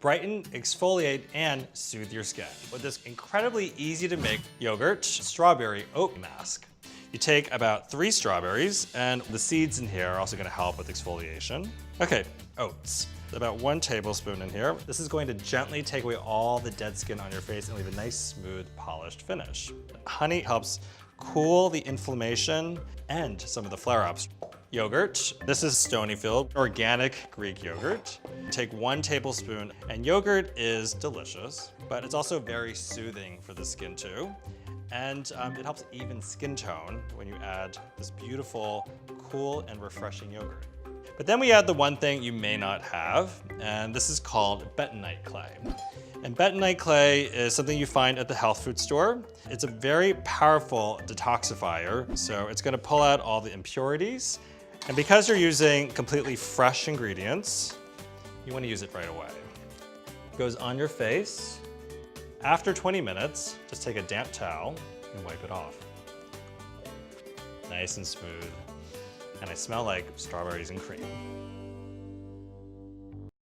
brighten, exfoliate, and soothe your skin with this incredibly easy to make yogurt strawberry oat mask. You take about 3 strawberries, and the seeds in here are also gonna help with exfoliation. Okay, oats. About 1 tablespoon in here. This is going to gently take away all the dead skin on your face and leave a nice, smooth, polished finish. Honey helps cool the inflammation and some of the flare-ups. Yogurt. This is Stonyfield, organic Greek yogurt. Take 1 tablespoon, and yogurt is delicious, but it's also very soothing for the skin too. And it helps even skin tone when you add this beautiful, cool, and refreshing yogurt. But then we add the one thing you may not have, and this is called Bentonite Clay. And Bentonite Clay is something you find at the health food store. It's a very powerful detoxifier, so it's gonna pull out all the impurities. And because you're using completely fresh ingredients, you wanna use it right away. It goes on your face. After 20 minutes, just take a damp towel and wipe it off. Nice and smooth. And I smell like strawberries and cream.